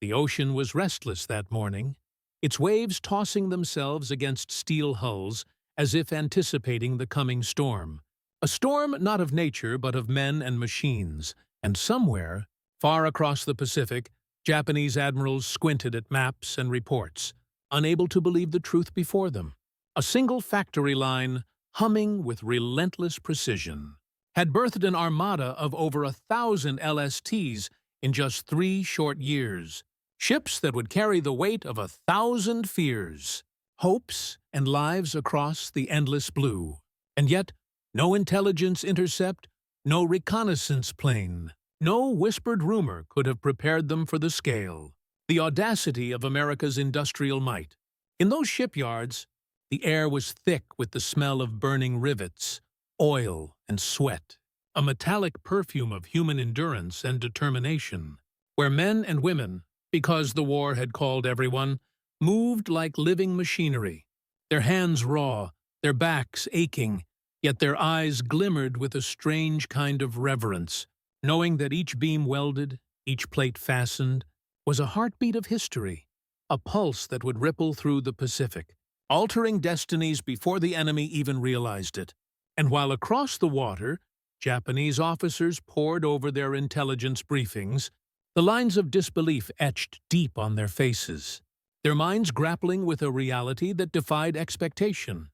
The ocean was restless that morning, its waves tossing themselves against steel hulls as if anticipating the coming storm. A storm not of nature but of men and machines, and somewhere, far across the Pacific, Japanese admirals squinted at maps and reports, unable to believe the truth before them. A single factory line, humming with relentless precision, had birthed an armada of over 1,000 LSTs in just 3 short years. Ships that would carry the weight of 1,000 fears, hopes, and lives across the endless blue. And yet, no intelligence intercept, no reconnaissance plane, no whispered rumor could have prepared them for the scale, the audacity of America's industrial might. In those shipyards, the air was thick with the smell of burning rivets, oil, and sweat, a metallic perfume of human endurance and determination, where men and women, because the war had called everyone, moved like living machinery, their hands raw, their backs aching, yet their eyes glimmered with a strange kind of reverence, knowing that each beam welded, each plate fastened, was a heartbeat of history, a pulse that would ripple through the Pacific, altering destinies before the enemy even realized it. And while across the water, Japanese officers pored over their intelligence briefings, the lines of disbelief etched deep on their faces, their minds grappling with a reality that defied expectation.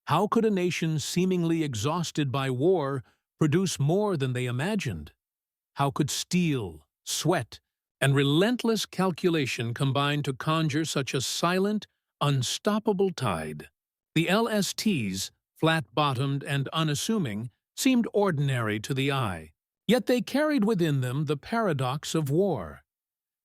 How could a nation seemingly exhausted by war produce more than they imagined? How could steel, sweat, and relentless calculation combine to conjure such a silent, unstoppable tide? The LSTs, flat-bottomed and unassuming, seemed ordinary to the eye. Yet they carried within them the paradox of war,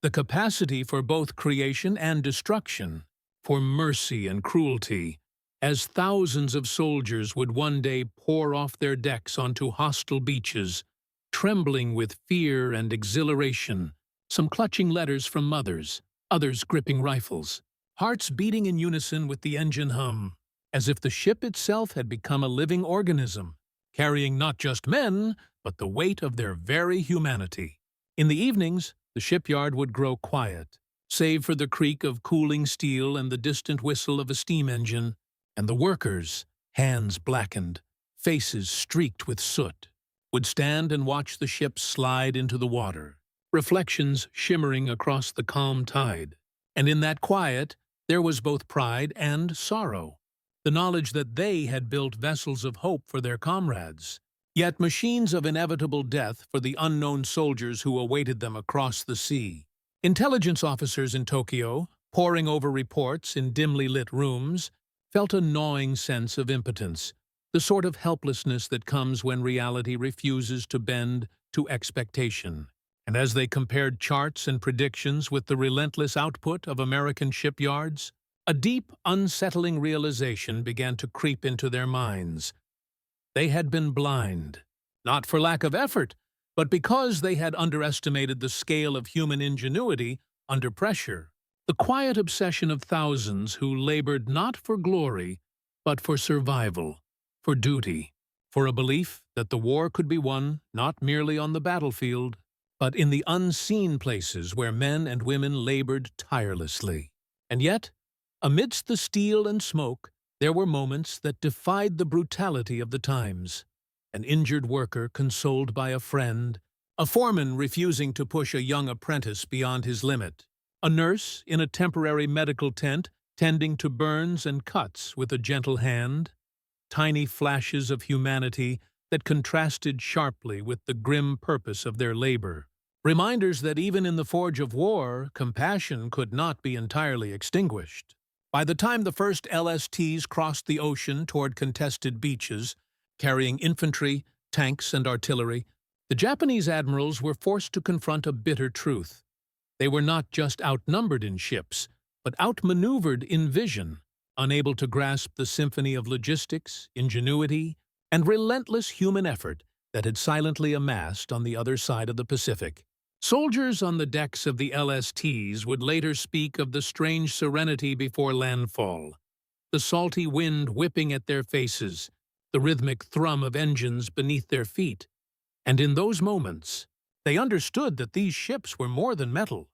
the capacity for both creation and destruction, for mercy and cruelty, as thousands of soldiers would one day pour off their decks onto hostile beaches, trembling with fear and exhilaration, some clutching letters from mothers, others gripping rifles, hearts beating in unison with the engine hum, as if the ship itself had become a living organism, carrying not just men, but the weight of their very humanity. In the evenings, the shipyard would grow quiet, save for the creak of cooling steel and the distant whistle of a steam engine, and the workers, hands blackened, faces streaked with soot, would stand and watch the ship slide into the water, reflections shimmering across the calm tide. And in that quiet, there was both pride and sorrow, the knowledge that they had built vessels of hope for their comrades, yet machines of inevitable death for the unknown soldiers who awaited them across the sea. Intelligence officers in Tokyo, poring over reports in dimly lit rooms, felt a gnawing sense of impotence, the sort of helplessness that comes when reality refuses to bend to expectation. And as they compared charts and predictions with the relentless output of American shipyards, a deep, unsettling realization began to creep into their minds. They had been blind, not for lack of effort, but because they had underestimated the scale of human ingenuity under pressure. The quiet obsession of thousands who labored not for glory, but for survival, for duty, for a belief that the war could be won not merely on the battlefield, but in the unseen places where men and women labored tirelessly. And yet, amidst the steel and smoke, there were moments that defied the brutality of the times. An injured worker consoled by a friend, a foreman refusing to push a young apprentice beyond his limit, a nurse in a temporary medical tent tending to burns and cuts with a gentle hand, tiny flashes of humanity that contrasted sharply with the grim purpose of their labor. Reminders that even in the forge of war, compassion could not be entirely extinguished. By the time the first LSTs crossed the ocean toward contested beaches, carrying infantry, tanks, and artillery, the Japanese admirals were forced to confront a bitter truth. They were not just outnumbered in ships, but outmaneuvered in vision, unable to grasp the symphony of logistics, ingenuity, and relentless human effort that had silently amassed on the other side of the Pacific. Soldiers on the decks of the LSTs would later speak of the strange serenity before landfall, the salty wind whipping at their faces, the rhythmic thrum of engines beneath their feet. And in those moments, they understood that these ships were more than metal.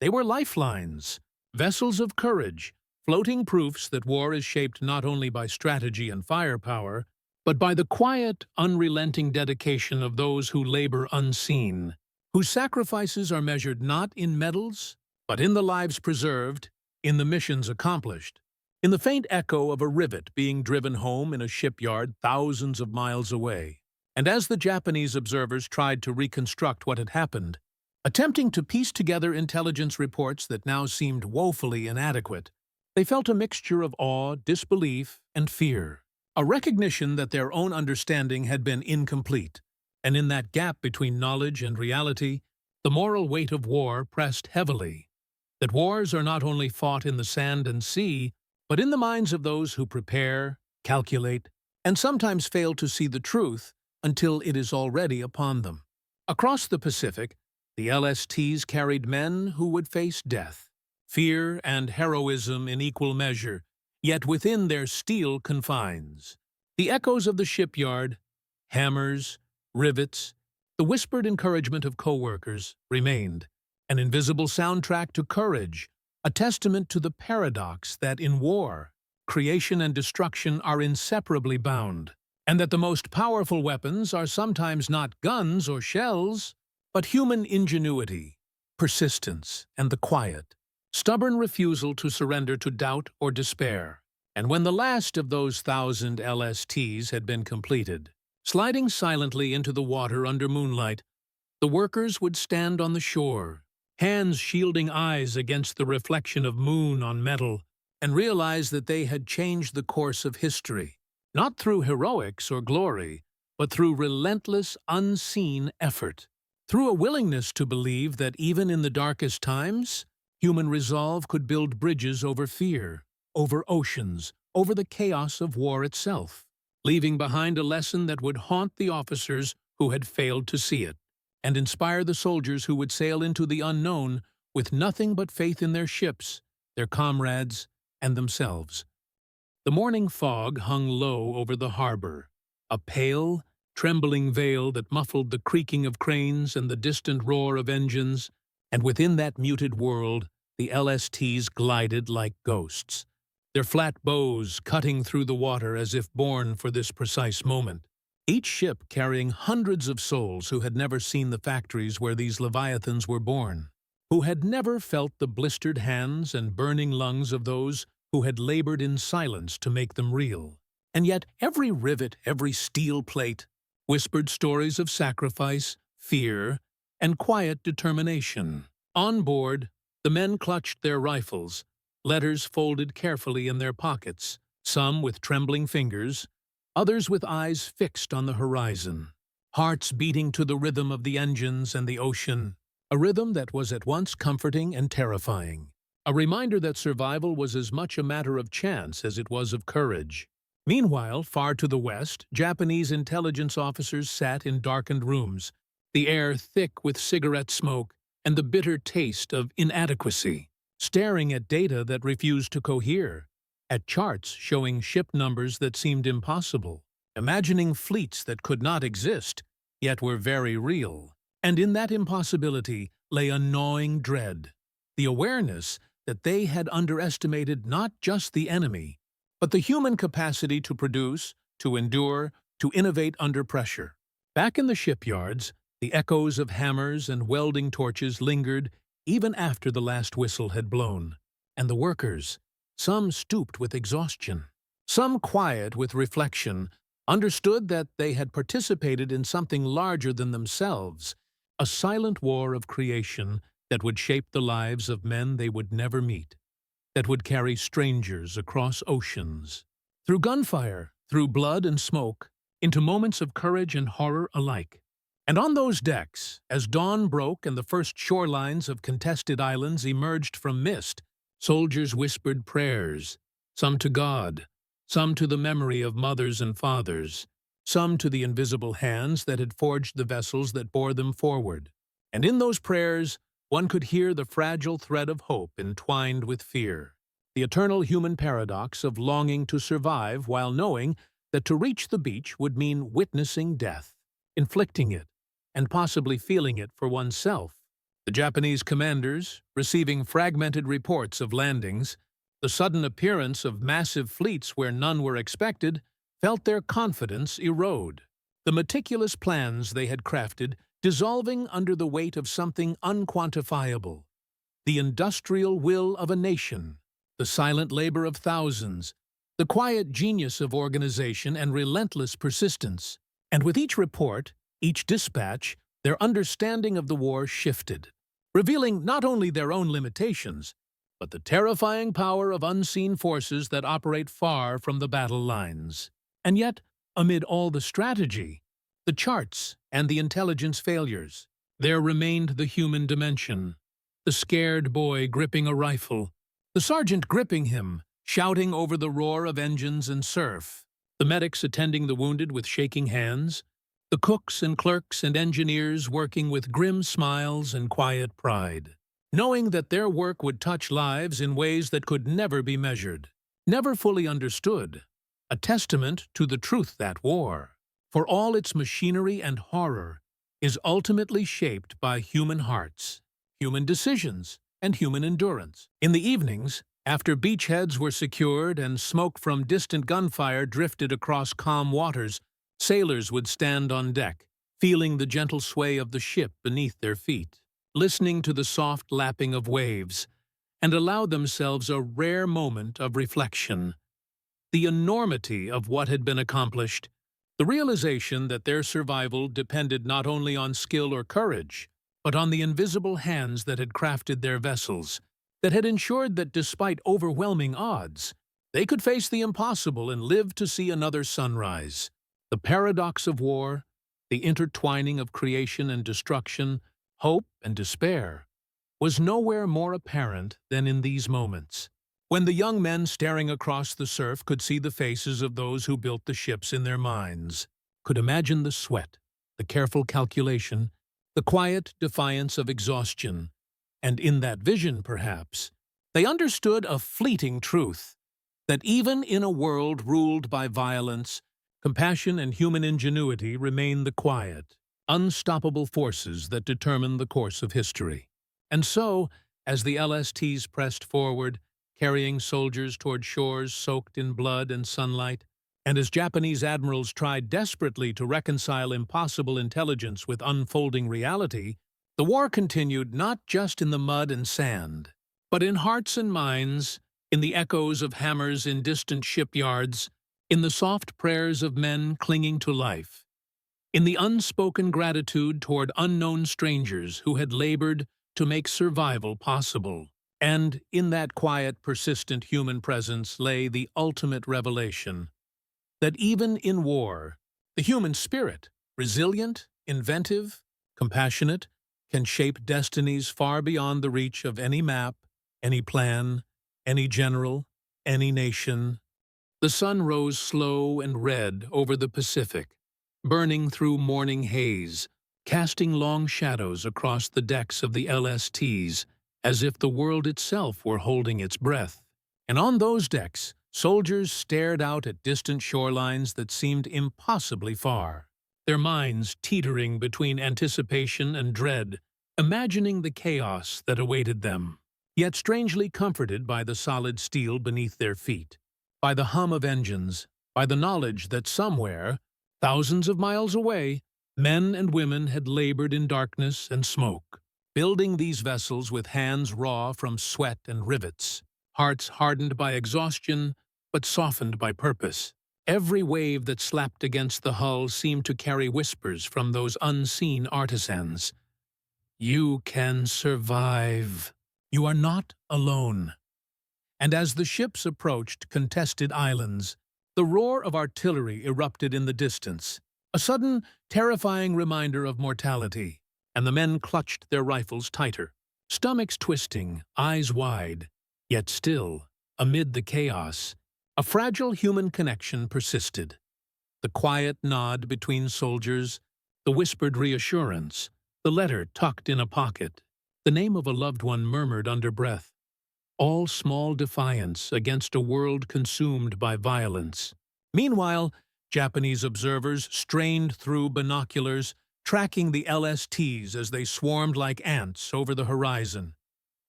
They were lifelines, vessels of courage, floating proofs that war is shaped not only by strategy and firepower, but by the quiet, unrelenting dedication of those who labor unseen, whose sacrifices are measured not in medals, but in the lives preserved, in the missions accomplished, in the faint echo of a rivet being driven home in a shipyard thousands of miles away. And as the Japanese observers tried to reconstruct what had happened, attempting to piece together intelligence reports that now seemed woefully inadequate, they felt a mixture of awe, disbelief, and fear, a recognition that their own understanding had been incomplete, and in that gap between knowledge and reality, the moral weight of war pressed heavily. That wars are not only fought in the sand and sea, but in the minds of those who prepare, calculate, and sometimes fail to see the truth until it is already upon them. Across the Pacific, the LSTs carried men who would face death, fear and heroism in equal measure, yet within their steel confines. The echoes of the shipyard, hammers, rivets, the whispered encouragement of co-workers remained, an invisible soundtrack to courage, a testament to the paradox that in war, creation and destruction are inseparably bound, and that the most powerful weapons are sometimes not guns or shells, but human ingenuity, persistence, and the quiet, stubborn refusal to surrender to doubt or despair. And when the last of those 1,000 LSTs had been completed, sliding silently into the water under moonlight, the workers would stand on the shore, hands shielding eyes against the reflection of moon on metal, and realize that they had changed the course of history, not through heroics or glory, but through relentless, unseen effort, through a willingness to believe that even in the darkest times, human resolve could build bridges over fear, over oceans, over the chaos of war itself, leaving behind a lesson that would haunt the officers who had failed to see it, and inspire the soldiers who would sail into the unknown with nothing but faith in their ships, their comrades, and themselves. The morning fog hung low over the harbor, a pale, trembling veil that muffled the creaking of cranes and the distant roar of engines, and within that muted world, the LSTs glided like ghosts, their flat bows cutting through the water as if born for this precise moment. Each ship carrying hundreds of souls who had never seen the factories where these leviathans were born, who had never felt the blistered hands and burning lungs of those who had labored in silence to make them real. And yet every rivet, every steel plate, whispered stories of sacrifice, fear, and quiet determination. On board, the men clutched their rifles, letters folded carefully in their pockets, some with trembling fingers, others with eyes fixed on the horizon, hearts beating to the rhythm of the engines and the ocean, a rhythm that was at once comforting and terrifying, a reminder that survival was as much a matter of chance as it was of courage. Meanwhile, far to the west, Japanese intelligence officers sat in darkened rooms, the air thick with cigarette smoke and the bitter taste of inadequacy, staring at data that refused to cohere, at charts showing ship numbers that seemed impossible, imagining fleets that could not exist, yet were very real. And in that impossibility lay a gnawing dread, the awareness that they had underestimated not just the enemy, but the human capacity to produce, to endure, to innovate under pressure. Back in the shipyards, the echoes of hammers and welding torches lingered even after the last whistle had blown, and the workers, some stooped with exhaustion, some quiet with reflection, understood that they had participated in something larger than themselves, a silent war of creation that would shape the lives of men they would never meet, that would carry strangers across oceans, through gunfire, through blood and smoke, into moments of courage and horror alike. And on those decks, as dawn broke and the first shorelines of contested islands emerged from mist, soldiers whispered prayers, some to God, some to the memory of mothers and fathers, some to the invisible hands that had forged the vessels that bore them forward. And in those prayers, one could hear the fragile thread of hope entwined with fear, the eternal human paradox of longing to survive while knowing that to reach the beach would mean witnessing death, inflicting it, and possibly feeling it for oneself. The Japanese commanders, receiving fragmented reports of landings, the sudden appearance of massive fleets where none were expected, felt their confidence erode. The meticulous plans they had crafted dissolving under the weight of something unquantifiable. The industrial will of a nation, the silent labor of thousands, the quiet genius of organization and relentless persistence. And with each report, each dispatch, their understanding of the war shifted, revealing not only their own limitations, but the terrifying power of unseen forces that operate far from the battle lines. And yet, amid all the strategy, the charts, and the intelligence failures, there remained the human dimension. The scared boy gripping a rifle, the sergeant gripping him, shouting over the roar of engines and surf, the medics attending the wounded with shaking hands, the cooks and clerks and engineers working with grim smiles and quiet pride, knowing that their work would touch lives in ways that could never be measured, never fully understood, a testament to the truth that war, for all its machinery and horror, is ultimately shaped by human hearts, human decisions, and human endurance. In the evenings, after beachheads were secured and smoke from distant gunfire drifted across calm waters, sailors would stand on deck, feeling the gentle sway of the ship beneath their feet, listening to the soft lapping of waves, and allow themselves a rare moment of reflection. The enormity of what had been accomplished, the realization that their survival depended not only on skill or courage, but on the invisible hands that had crafted their vessels, that had ensured that despite overwhelming odds, they could face the impossible and live to see another sunrise. The paradox of war, the intertwining of creation and destruction, hope and despair, was nowhere more apparent than in these moments, when the young men staring across the surf could see the faces of those who built the ships in their minds, could imagine the sweat, the careful calculation, the quiet defiance of exhaustion, and in that vision, perhaps, they understood a fleeting truth, that even in a world ruled by violence, compassion and human ingenuity remain the quiet, unstoppable forces that determine the course of history. And so, as the LSTs pressed forward, carrying soldiers toward shores soaked in blood and sunlight, and as Japanese admirals tried desperately to reconcile impossible intelligence with unfolding reality, the war continued not just in the mud and sand, but in hearts and minds, in the echoes of hammers in distant shipyards, in the soft prayers of men clinging to life, in the unspoken gratitude toward unknown strangers who had labored to make survival possible. And in that quiet, persistent human presence lay the ultimate revelation, that even in war, the human spirit, resilient, inventive, compassionate, can shape destinies far beyond the reach of any map, any plan, any general, any nation. The sun rose slow and red over the Pacific, burning through morning haze, casting long shadows across the decks of the LSTs, as if the world itself were holding its breath. And on those decks, soldiers stared out at distant shorelines that seemed impossibly far, their minds teetering between anticipation and dread, imagining the chaos that awaited them, yet strangely comforted by the solid steel beneath their feet, by the hum of engines, by the knowledge that somewhere, thousands of miles away, men and women had labored in darkness and smoke, building these vessels with hands raw from sweat and rivets, hearts hardened by exhaustion but softened by purpose. Every wave that slapped against the hull seemed to carry whispers from those unseen artisans. You can survive. You are not alone. And as the ships approached contested islands, the roar of artillery erupted in the distance, a sudden, terrifying reminder of mortality, and the men clutched their rifles tighter, stomachs twisting, eyes wide. Yet still, amid the chaos, a fragile human connection persisted. The quiet nod between soldiers, the whispered reassurance, the letter tucked in a pocket, the name of a loved one murmured under breath, all small defiance against a world consumed by violence. Meanwhile, Japanese observers strained through binoculars, tracking the LSTs as they swarmed like ants over the horizon,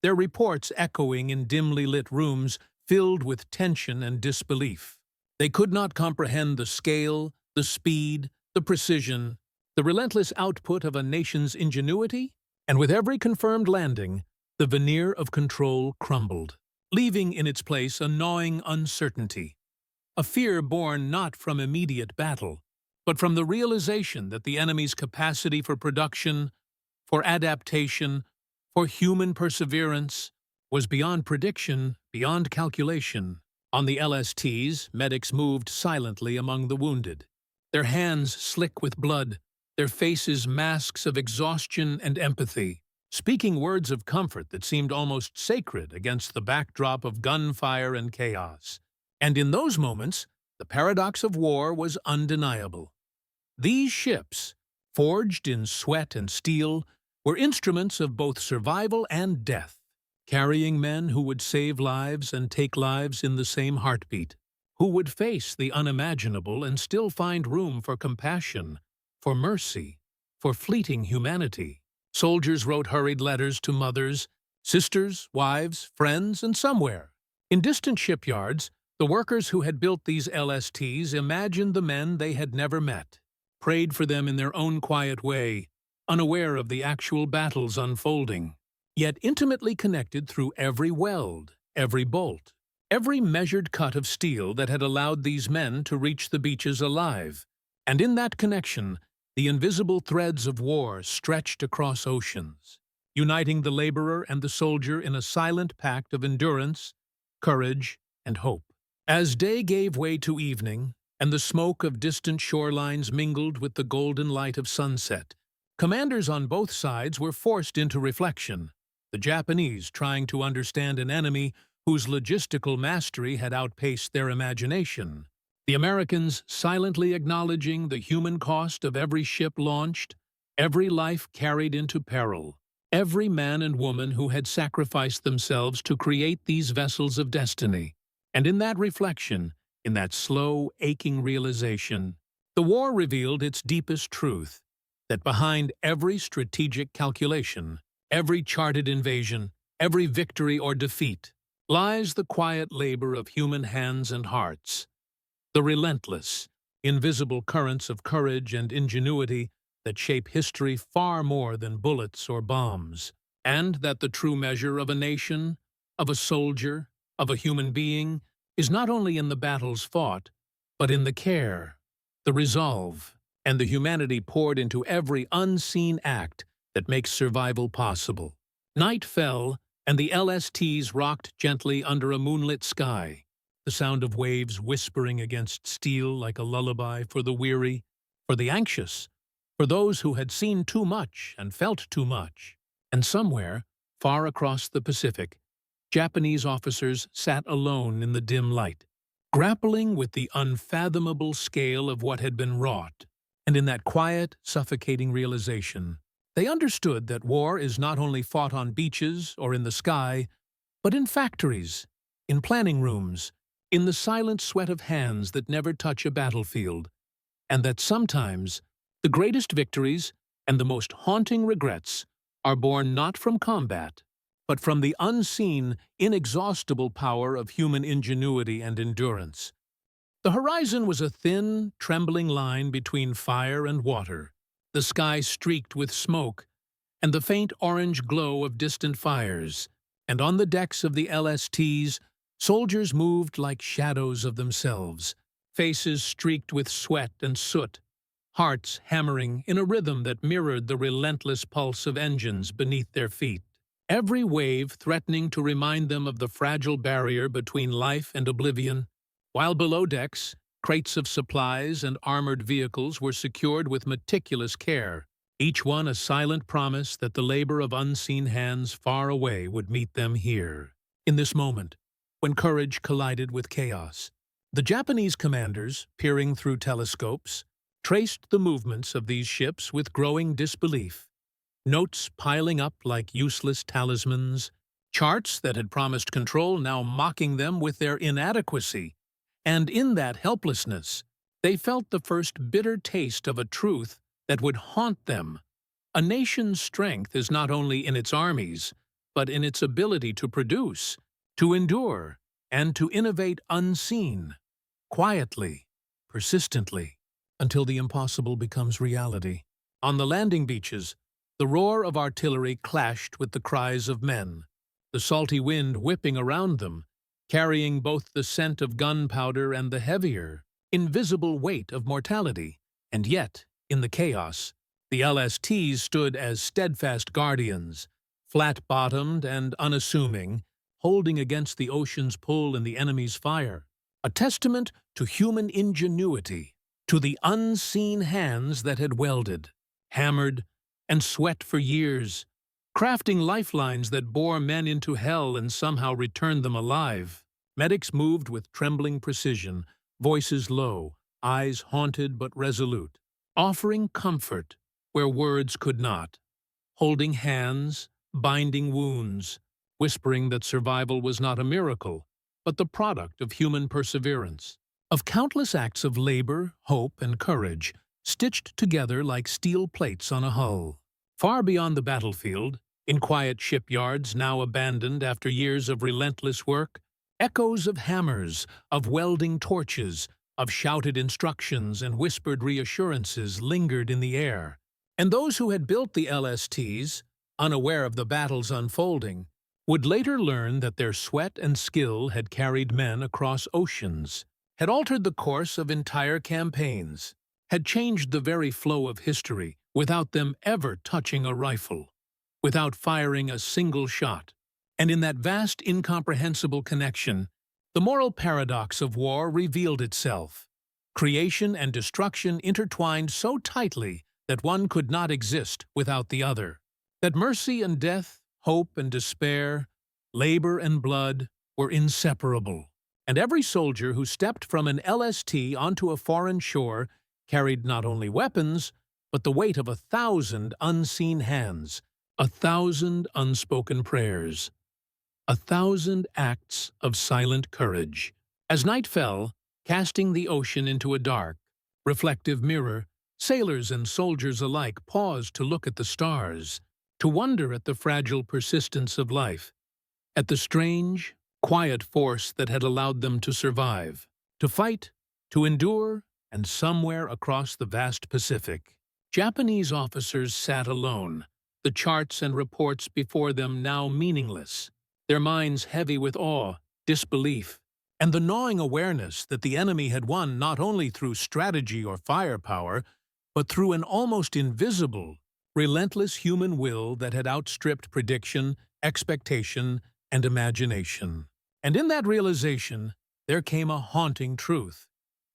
their reports echoing in dimly lit rooms filled with tension and disbelief. They could not comprehend the scale, the speed, the precision, the relentless output of a nation's ingenuity, and with every confirmed landing, the veneer of control crumbled, leaving in its place a gnawing uncertainty, a fear born not from immediate battle, but from the realization that the enemy's capacity for production, for adaptation, for human perseverance, was beyond prediction, beyond calculation. On the LSTs, medics moved silently among the wounded, their hands slick with blood, their faces masks of exhaustion and empathy, speaking words of comfort that seemed almost sacred against the backdrop of gunfire and chaos. And in those moments, the paradox of war was undeniable. These ships, forged in sweat and steel, were instruments of both survival and death, carrying men who would save lives and take lives in the same heartbeat, who would face the unimaginable and still find room for compassion, for mercy, for fleeting humanity. Soldiers wrote hurried letters to mothers, sisters, wives, friends, and somewhere. In distant shipyards, the workers who had built these LSTs imagined the men they had never met, prayed for them in their own quiet way, unaware of the actual battles unfolding, yet intimately connected through every weld, every bolt, every measured cut of steel that had allowed these men to reach the beaches alive. And in that connection, the invisible threads of war stretched across oceans, uniting the laborer and the soldier in a silent pact of endurance, courage, and hope. As day gave way to evening, and the smoke of distant shorelines mingled with the golden light of sunset, commanders on both sides were forced into reflection, the Japanese trying to understand an enemy whose logistical mastery had outpaced their imagination, the Americans silently acknowledging the human cost of every ship launched, every life carried into peril, every man and woman who had sacrificed themselves to create these vessels of destiny. And in that reflection, in that slow, aching realization, the war revealed its deepest truth, that behind every strategic calculation, every charted invasion, every victory or defeat, lies the quiet labor of human hands and hearts, the relentless, invisible currents of courage and ingenuity that shape history far more than bullets or bombs, and that the true measure of a nation, of a soldier, of a human being, is not only in the battles fought, but in the care, the resolve, and the humanity poured into every unseen act that makes survival possible. Night fell, and the LSTs rocked gently under a moonlit sky, the sound of waves whispering against steel like a lullaby for the weary, for the anxious, for those who had seen too much and felt too much. And somewhere, far across the Pacific, Japanese officers sat alone in the dim light, grappling with the unfathomable scale of what had been wrought. And in that quiet, suffocating realization, they understood that war is not only fought on beaches or in the sky, but in factories, in planning rooms, in the silent sweat of hands that never touch a battlefield, and that sometimes the greatest victories and the most haunting regrets are born not from combat, but from the unseen, inexhaustible power of human ingenuity and endurance. The horizon was a thin, trembling line between fire and water, the sky streaked with smoke, and the faint orange glow of distant fires, and on the decks of the LSTs, soldiers moved like shadows of themselves, faces streaked with sweat and soot, hearts hammering in a rhythm that mirrored the relentless pulse of engines beneath their feet, every wave threatening to remind them of the fragile barrier between life and oblivion, while below decks, crates of supplies and armored vehicles were secured with meticulous care, each one a silent promise that the labor of unseen hands far away would meet them here. In this moment, when courage collided with chaos, the Japanese commanders, peering through telescopes, traced the movements of these ships with growing disbelief, notes piling up like useless talismans, charts that had promised control now mocking them with their inadequacy. And in that helplessness, they felt the first bitter taste of a truth that would haunt them. A nation's strength is not only in its armies, but in its ability to produce, to endure, and to innovate unseen, quietly, persistently, until the impossible becomes reality. On the landing beaches, the roar of artillery clashed with the cries of men, the salty wind whipping around them, carrying both the scent of gunpowder and the heavier, invisible weight of mortality. And yet, in the chaos, the LSTs stood as steadfast guardians, flat-bottomed and unassuming, holding against the ocean's pull and the enemy's fire, a testament to human ingenuity, to the unseen hands that had welded, hammered, and sweat for years, crafting lifelines that bore men into hell and somehow returned them alive. Medics moved with trembling precision, voices low, eyes haunted but resolute, offering comfort where words could not, holding hands, binding wounds, whispering that survival was not a miracle, but the product of human perseverance, of countless acts of labor, hope, and courage, stitched together like steel plates on a hull. Far beyond the battlefield, in quiet shipyards now abandoned after years of relentless work, echoes of hammers, of welding torches, of shouted instructions and whispered reassurances lingered in the air. And those who had built the LSTs, unaware of the battle's unfolding, would later learn that their sweat and skill had carried men across oceans, had altered the course of entire campaigns, had changed the very flow of history without them ever touching a rifle, without firing a single shot. And in that vast, incomprehensible connection, the moral paradox of war revealed itself. Creation and destruction intertwined so tightly that one could not exist without the other, that mercy and death, hope and despair, labor and blood were inseparable. And every soldier who stepped from an LST onto a foreign shore carried not only weapons, but the weight of 1,000 unseen hands, 1,000 unspoken prayers, 1,000 acts of silent courage. As night fell, casting the ocean into a dark, reflective mirror, sailors and soldiers alike paused to look at the stars, to wonder at the fragile persistence of life, at the strange, quiet force that had allowed them to survive, to fight, to endure, and somewhere across the vast Pacific, Japanese officers sat alone, the charts and reports before them now meaningless, their minds heavy with awe, disbelief, and the gnawing awareness that the enemy had won not only through strategy or firepower, but through an almost invisible, relentless human will that had outstripped prediction, expectation, and imagination. And in that realization, there came a haunting truth,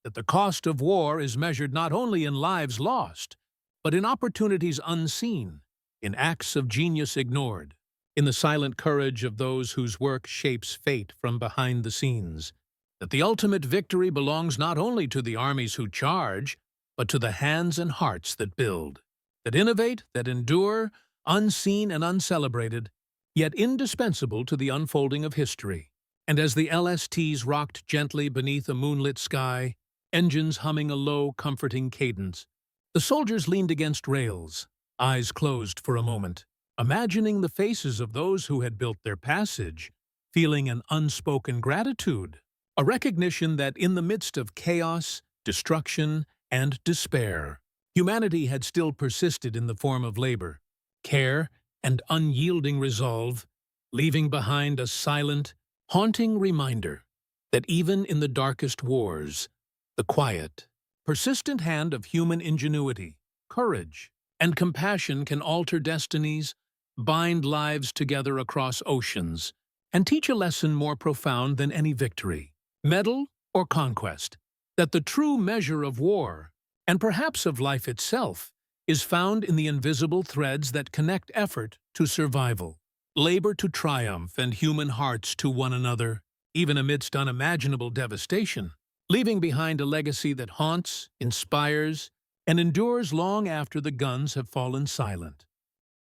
that the cost of war is measured not only in lives lost, but in opportunities unseen, in acts of genius ignored, in the silent courage of those whose work shapes fate from behind the scenes, that the ultimate victory belongs not only to the armies who charge, but to the hands and hearts that build, that innovate, that endure, unseen and uncelebrated, yet indispensable to the unfolding of history. And as the LSTs rocked gently beneath a moonlit sky, engines humming a low, comforting cadence, the soldiers leaned against rails, eyes closed for a moment, imagining the faces of those who had built their passage, feeling an unspoken gratitude, a recognition that in the midst of chaos, destruction, and despair, humanity had still persisted in the form of labor, care, and unyielding resolve, leaving behind a silent, haunting reminder that even in the darkest wars, the quiet, persistent hand of human ingenuity, courage, and compassion can alter destinies, bind lives together across oceans, and teach a lesson more profound than any victory, medal, or conquest, that the true measure of war, and perhaps of life itself, is found in the invisible threads that connect effort to survival, labor to triumph, and human hearts to one another, even amidst unimaginable devastation, leaving behind a legacy that haunts, inspires, and endures long after the guns have fallen silent.